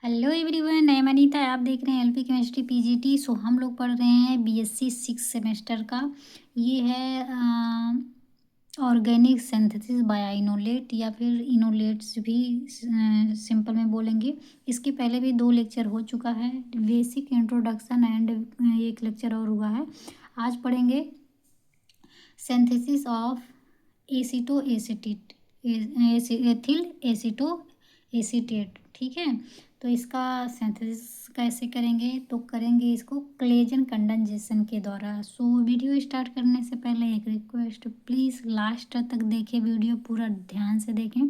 Hello everyone, मैं अनीता। आप देख रहे हैं एलपी केमिस्ट्री पीजीटी। हम लोग पढ़ रहे हैं बीएससी 6 सेमेस्टर का। ये है ऑर्गेनिक सिंथेसिस बाय इनोलेट या फिर इनोलेट्स भी सिंपल में बोलेंगे। इसके पहले भी 2 लेक्चर हो चुका है, बेसिक इंट्रोडक्शन एंड एक लेक्चर और हुआ है। आज पढ़ेंगे synthesis of aceto acetate, ethyl aceto acetate. ठीक है, तो इसका सिंथेसिस कैसे करेंगे? तो करेंगे इसको क्लेजन कंडेंसेशन के द्वारा। वीडियो स्टार्ट करने से पहले एक रिक्वेस्ट, प्लीज़ लास्ट तक देखें, वीडियो पूरा ध्यान से देखें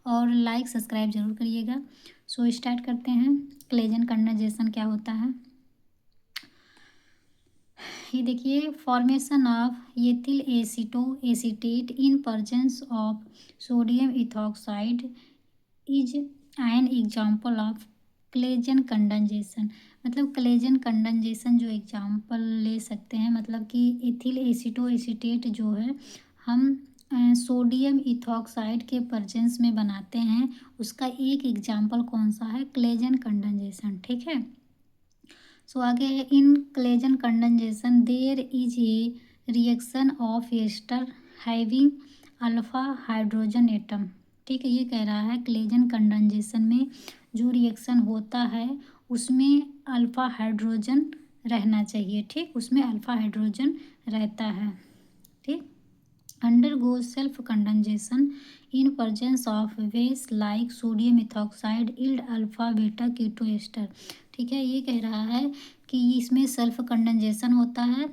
और लाइक सब्सक्राइब जरूर करिएगा। स्टार्ट करते हैं। क्लेजन कंडेंसेशन क्या होता है ये देखिए। Formation of ethyl aceto acetate in presence of sodium ethoxide is an example of Claisen condensation. मतलब क्लेजन कंडेंसेशन जो एग्जाम्पल ले सकते हैं, मतलब कि एथिल एसीटो एसीटेट जो है हम सोडियम इथॉक्साइड के प्रेजेंस में बनाते हैं, उसका एक एग्जाम्पल कौन सा है? Claisen condensation. ठीक है, आगे है in Claisen condensation there is a reaction of ester having alpha hydrogen atom. ठीक है, ये कह रहा है क्लेजन कंडेंसेशन में जो रिएक्शन होता है उसमें अल्फा हाइड्रोजन रहना चाहिए। ठीक, उसमें अल्फा हाइड्रोजन रहता है। ठीक, undergoes self condensation in presence of base like sodium ethoxide yield alpha beta keto ester। ठीक है, ये कह रहा है कि इसमें सेल्फ कंडेंसेशन होता है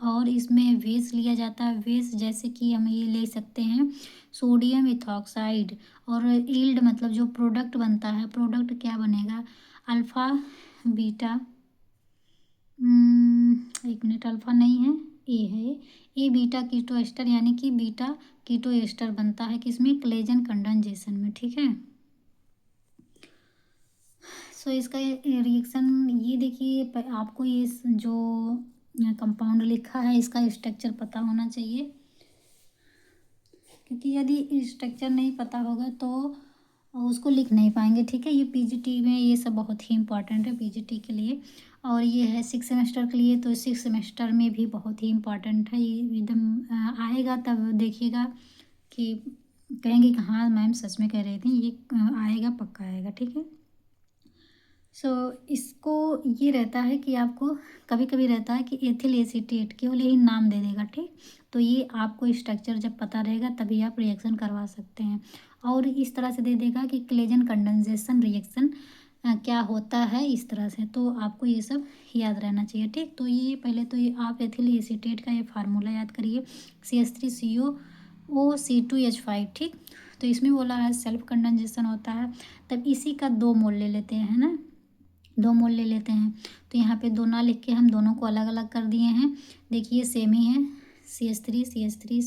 और इसमें बेस लिया जाता है। बेस जैसे कि हम ये ले सकते हैं सोडियम इथॉक्साइड, और यील्ड मतलब जो प्रोडक्ट बनता है, प्रोडक्ट क्या बनेगा? अल्फ़ा बीटा, एक मिनट, अल्फ़ा नहीं है, ए है। ए बीटा कीटो एस्टर, यानी कि बीटा कीटो एस्टर बनता है किसमें? क्लेजन कंडेंसेशन में। ठीक है, इसका रिएक्शन ये देखिए। आपको ये जो कंपाउंड लिखा है इसका स्ट्रक्चर पता होना चाहिए, क्योंकि यदि स्ट्रक्चर नहीं पता होगा तो उसको लिख नहीं पाएंगे। ठीक है, ये पीजीटी में ये सब बहुत ही इम्पॉर्टेंट है पीजीटी के लिए, और ये है 6 सेमेस्टर के लिए, तो 6 सेमेस्टर में भी बहुत ही इम्पॉर्टेंट है। ये एकदम आएगा तब देखिएगा कि कहेंगे कि हाँ मैम सच में कह रही थी, ये आएगा, पक्का आएगा। ठीक है, इसको ये रहता है कि आपको कभी कभी रहता है कि एथिल एसीटेट केवल यही नाम दे देगा। ठीक, तो ये आपको स्ट्रक्चर जब पता रहेगा तभी आप रिएक्शन करवा सकते हैं, और इस तरह से दे देगा कि क्लेजन कंडेंसेशन रिएक्शन क्या होता है, इस तरह से। तो आपको ये सब याद रहना चाहिए। ठीक, तो ये पहले तो ये आप एथिल एसीटेट का ये फार्मूला याद करिए, CH3CO O C2H5। ठीक, तो इसमें बोला है सेल्फ कंडेंसेशन होता है, तब इसी का 2 मोल ले लेते हैं, है ना, 2 मोल ले लेते हैं। तो यहाँ पे 2 ना लिख के हम दोनों को अलग अलग कर दिए हैं। देखिए सेम ही है, CH3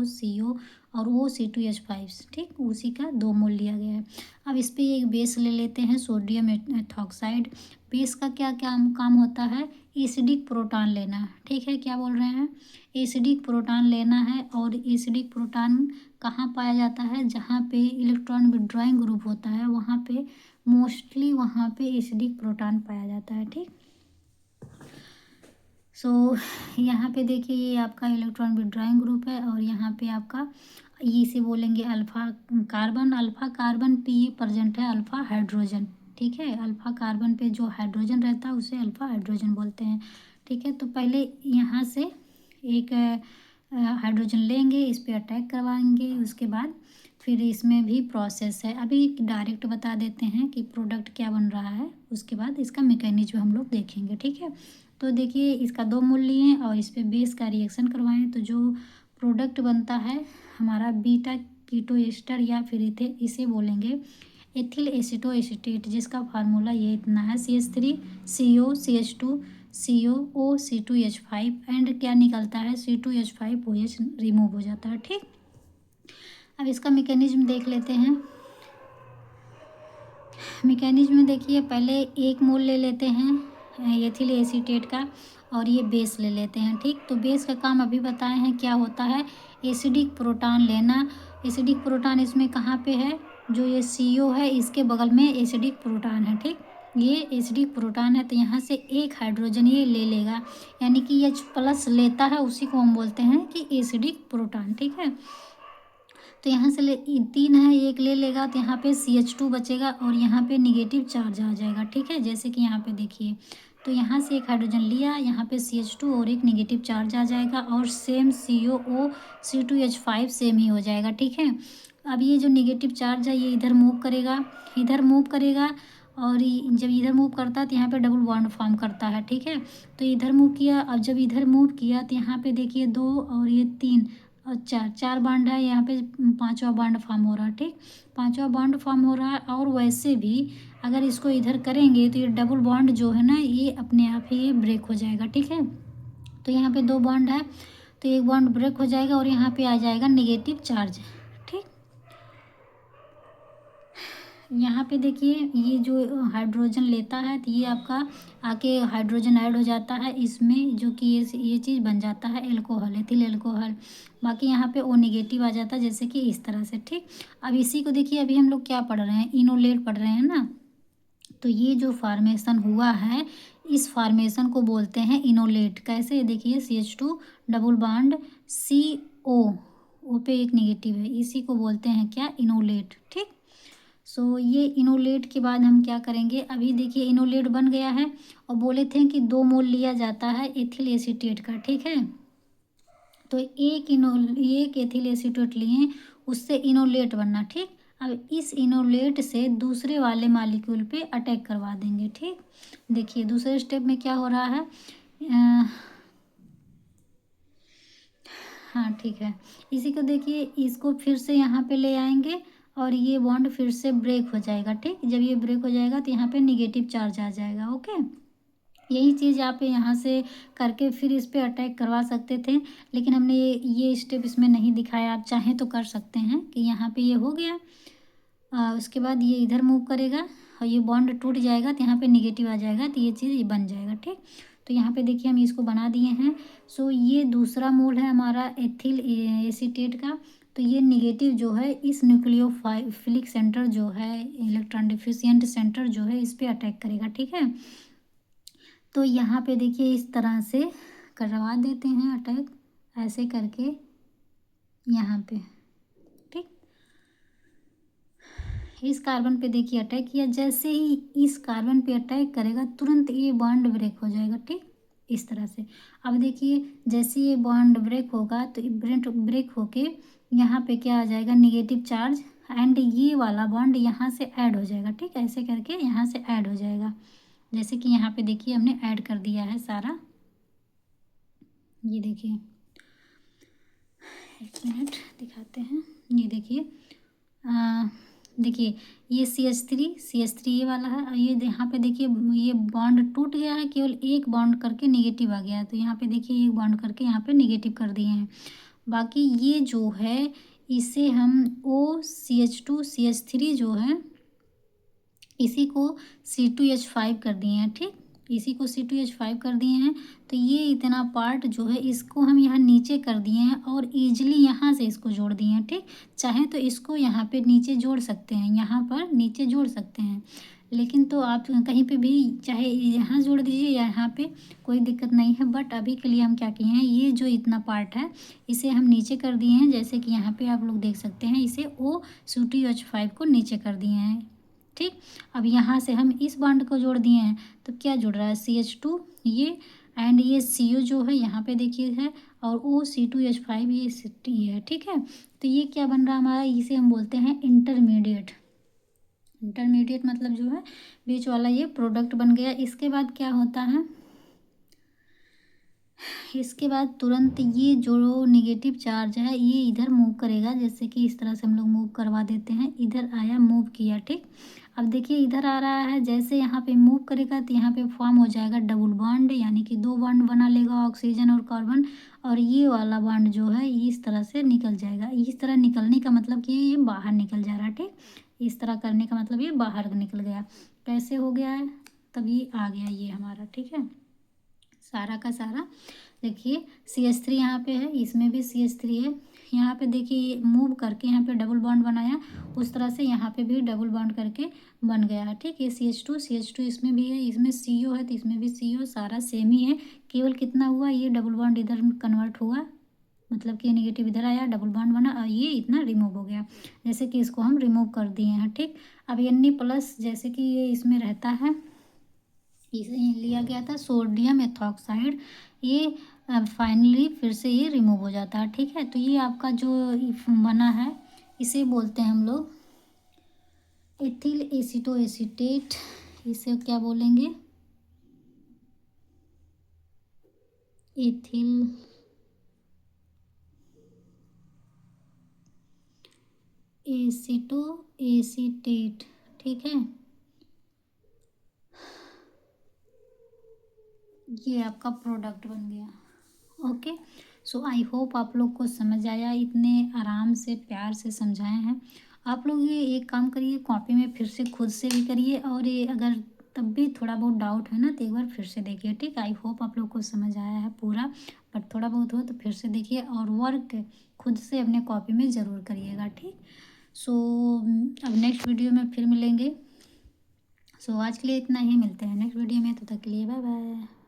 CO और O C2H5। ठीक, उसी का 2 मोल लिया गया है। अब इस पर एक बेस ले लेते हैं सोडियम एथॉक्साइड। बेस का क्या क्या काम होता है? एसिडिक प्रोटॉन लेना। ठीक है, क्या बोल रहे हैं? एसिडिक प्रोटॉन लेना है, और एसिडिक प्रोटॉन कहाँ पाया जाता है? जहाँ पे इलेक्ट्रॉन विड्रॉइंग ग्रुप होता है वहाँ पे मोस्टली वहाँ पे एसिडिक प्रोटॉन पाया जाता है। ठीक, यहाँ पे देखिए ये आपका इलेक्ट्रॉन विड्रॉइंग ग्रुप है, और यहाँ पे आपका इसे बोलेंगे अल्फा कार्बन। अल्फा कार्बन पे ये प्रेजेंट है अल्फा हाइड्रोजन। ठीक है, अल्फा कार्बन पे जो हाइड्रोजन रहता है उसे अल्फा हाइड्रोजन बोलते हैं। ठीक है, तो पहले यहाँ से एक हाइड्रोजन लेंगे, इस पर अटैक करवाएंगे, उसके बाद फिर इसमें भी प्रोसेस है। अभी डायरेक्ट बता देते हैं कि प्रोडक्ट क्या बन रहा है, उसके बाद इसका मैकेनिज्म हम लोग देखेंगे। ठीक है, तो देखिए इसका 2 मोल लिए और इस पर बेस का रिएक्शन करवाएं, तो जो प्रोडक्ट बनता है हमारा बीटा कीटो एस्टर, या फिर इसे बोलेंगे एथिल एसीटो एसीटेट, जिसका फार्मूला ये इतना है CH3CO CH2CO O C2H5 and क्या निकलता है? C2H5OH रिमूव हो जाता है। ठीक, अब इसका मैकेनिज्म देख लेते हैं। मैकेनिज्म में देखिए पहले 1 मोल ले लेते हैं एथिल एसीटेट का, और ये बेस ले लेते हैं। ठीक, तो बेस का काम अभी बताए हैं क्या होता है? एसिडिक प्रोटॉन लेना। एसिडिक प्रोटॉन इसमें कहाँ पे है? जो ये CO है इसके बगल में एसिडिक प्रोटॉन है। ठीक, ये एसिडिक प्रोटॉन है, तो यहाँ से एक हाइड्रोजन ये ले लेगा, यानी कि H+ लेता है, उसी को हम बोलते हैं कि एसिडिक प्रोटॉन। ठीक है, तो यहाँ से 3 है, एक ले लेगा, तो यहाँ पे CH2 बचेगा और यहाँ पे निगेटिव चार्ज आ जाएगा। ठीक है, जैसे कि यहाँ पे देखिए, तो यहाँ से एक हाइड्रोजन लिया, यहाँ पे CH2 और एक निगेटिव चार्ज आ जाएगा, और सेम COO C2H5 सेम ही हो जाएगा। ठीक है, अब ये जो निगेटिव चार्ज है ये इधर मूव करेगा, इधर मूव करेगा, और जब इधर मूव करता है तो यहाँ पे डबल बॉन्ड फॉर्म करता है। ठीक है, तो इधर मूव किया, अब जब इधर मूव किया तो यहाँ पे देखिए 2 और ये 3 और 4 बॉन्ड है, यहाँ पे 5वां बॉन्ड फॉर्म हो रहा है। ठीक, 5वां बॉन्ड फॉर्म हो रहा है, और वैसे भी अगर इसको इधर करेंगे तो ये डबल बॉन्ड जो है ना ये अपने आप ही ये ब्रेक हो जाएगा। ठीक है, तो यहाँ पे 2 बॉन्ड है, तो एक बॉन्ड ब्रेक हो जाएगा और यहाँ पे आ जाएगा निगेटिव चार्ज। ठीक, यहाँ पे देखिए ये जो हाइड्रोजन लेता है तो ये आपका आके हाइड्रोजन ऐड हो जाता है इसमें, जो कि ये चीज़ बन जाता है एल्कोहल, एथिल एल्कोहल। बाकी यहाँ पे O नेगेटिव आ जाता है, जैसे कि इस तरह से। ठीक, अब इसी को देखिए, अभी हम लोग क्या पढ़ रहे हैं, इनोलेट पढ़ रहे हैं ना, तो ये जो फार्मेशन हुआ है इस फार्मेशन को बोलते हैं इनोलेट। कैसे, देखिए CH2 double bond CO, O पे एक निगेटिव है, इसी को बोलते हैं क्या, इनोलेट। ठीक, सो ये इनोलेट के बाद हम क्या करेंगे, अभी देखिए इनोलेट बन गया है, और बोले थे कि 2 मोल लिया जाता है एथिल एसीटेट का। ठीक है, तो एक एथिल एसीटेट लिए, उससे इनोलेट बनना। ठीक, अब इस इनोलेट से दूसरे वाले मालिक्यूल पे अटैक करवा देंगे। ठीक, देखिए दूसरे स्टेप में क्या हो रहा है, हाँ ठीक है, इसी को देखिए, इसको फिर से यहाँ पे ले आएंगे और ये बॉन्ड फिर से ब्रेक हो जाएगा। ठीक, जब ये ब्रेक हो जाएगा तो यहाँ पे निगेटिव चार्ज आ जाएगा। ओके, यही चीज़ आप यहाँ से करके फिर इस पे अटैक करवा सकते थे, लेकिन हमने ये स्टेप इसमें नहीं दिखाया। आप चाहें तो कर सकते हैं कि यहाँ पे ये हो गया, उसके बाद ये इधर मूव करेगा और ये बॉन्ड टूट जाएगा, तो यहाँ पे निगेटिव आ जाएगा, तो ये चीज़ ये बन जाएगा। ठीक, तो यहाँ पे देखिए हम इसको बना दिए हैं। सो ये दूसरा मोल है हमारा एथिल एसीटेट का, तो ये निगेटिव जो है इस न्यूक्लियोफिलिक सेंटर जो है, इलेक्ट्रॉन डिफिशिएंट सेंटर जो है, इस पे अटैक करेगा। ठीक है, तो यहाँ पे देखिए इस तरह से करवा देते हैं अटैक, ऐसे करके यहाँ पे। ठीक, इस कार्बन पे देखिए अटैक किया, जैसे ही इस कार्बन पे अटैक करेगा तुरंत ये बॉन्ड ब्रेक हो जाएगा। ठीक, इस तरह से। अब देखिए जैसे ये बॉन्ड ब्रेक होगा तो ब्रेक होके यहाँ पे क्या आ जाएगा, निगेटिव चार्ज, एंड ये वाला बॉन्ड यहाँ से ऐड हो जाएगा। ठीक, ऐसे करके यहाँ से ऐड हो जाएगा, जैसे कि यहाँ पे देखिए हमने ऐड कर दिया है सारा। ये देखिए, एक मिनट दिखाते हैं, ये देखिए, देखिए ये CH3 ये वाला है, और ये यहाँ पे देखिए ये बॉन्ड टूट गया है, केवल एक बॉन्ड करके निगेटिव आ गया है, तो यहाँ पे देखिए एक बॉन्ड करके यहाँ पे निगेटिव कर दिए हैं। बाकी ये जो है इसे हम OCH2CH3 जो है इसी को C2H5 कर दिए हैं। ठीक, इसी को C2H5 कर दिए हैं, तो ये इतना पार्ट जो है इसको हम यहाँ नीचे कर दिए हैं और ईजिली यहाँ से इसको जोड़ दिए हैं। ठीक, चाहे तो इसको यहाँ पे नीचे जोड़ सकते हैं, यहाँ पर नीचे जोड़ सकते हैं, लेकिन तो आप कहीं पे भी चाहे यहाँ जोड़ दीजिए या यहाँ पे, कोई दिक्कत नहीं है। बट अभी के लिए हम क्या किए हैं, ये जो इतना पार्ट है इसे हम नीचे कर दिए हैं, जैसे कि यहाँ पे आप लोग देख सकते हैं, इसे OC2H5 को नीचे कर दिए हैं। ठीक, अब यहाँ से हम इस बॉन्ड को जोड़ दिए हैं, तो क्या जुड़ रहा है, CH2 ये, एंड ये CO जो है यहाँ पे देखिए है, और OC2H5 ये T है। ठीक है, तो ये क्या बन रहा है हमारा, इसे हम बोलते हैं इंटरमीडिएट। इंटरमीडिएट मतलब जो है बीच वाला ये प्रोडक्ट बन गया। इसके बाद क्या होता है, इसके बाद तुरंत ये जो निगेटिव चार्ज है ये इधर मूव करेगा, जैसे कि इस तरह से हम लोग मूव करवा देते हैं, इधर आया मूव किया। ठीक, अब देखिए इधर आ रहा है, जैसे यहाँ पे मूव करेगा तो यहाँ पे फॉर्म हो जाएगा डबल बॉन्ड, यानी कि 2 बॉन्ड बना लेगा ऑक्सीजन और कार्बन, और ये वाला बॉन्ड जो है इस तरह से निकल जाएगा। इस तरह निकलने का मतलब कि ये बाहर निकल जा रहा है। ठीक, इस तरह करने का मतलब ये बाहर निकल गया। कैसे हो गया है, तब ये आ गया ये हमारा। ठीक है, सारा का सारा देखिए CH3 यहाँ पे है, इसमें भी CH3 है, यहाँ पे देखिए मूव करके यहाँ पे डबल बॉन्ड बनाया, उस तरह से यहाँ पे भी डबल बॉन्ड करके बन गया है। ठीक, ये CH2 इसमें भी है, इसमें CO है तो इसमें भी CO, सारा सेम ही है। केवल कितना हुआ, ये डबल बॉन्ड इधर कन्वर्ट हुआ, मतलब कि नेगेटिव इधर आया, डबल बॉन्ड बना और ये इतना रिमूव हो गया, जैसे कि इसको हम रिमूव कर दिए हैं। ठीक, अब Na+ जैसे कि ये इसमें रहता है, इसे लिया गया था सोडियम एथॉक्साइड, ये फाइनली फिर से ये रिमूव हो जाता है। ठीक है, तो ये आपका जो बना है इसे बोलते हैं हम लोग एथिल एसीटो एसीटेट। इसे क्या बोलेंगे, एथिल एसीटो एसीटेट। ठीक है, ये आपका प्रोडक्ट बन गया। ओके, सो आई होप आप लोग को समझ आया, इतने आराम से प्यार से समझाए हैं। आप लोग ये एक काम करिए, कॉपी में फिर से खुद से भी करिए, और ये अगर तब भी थोड़ा बहुत डाउट है ना तो एक बार फिर से देखिए। ठीक, आई होप आप लोग को समझ आया है पूरा, बट थोड़ा बहुत हो तो फिर से देखिए और वर्क खुद से अपने कॉपी में ज़रूर करिएगा। ठीक, सो अब नेक्स्ट वीडियो में फिर मिलेंगे। सो आज के लिए इतना ही, मिलते हैं नेक्स्ट वीडियो में, तो तक के लिए बाय बाय।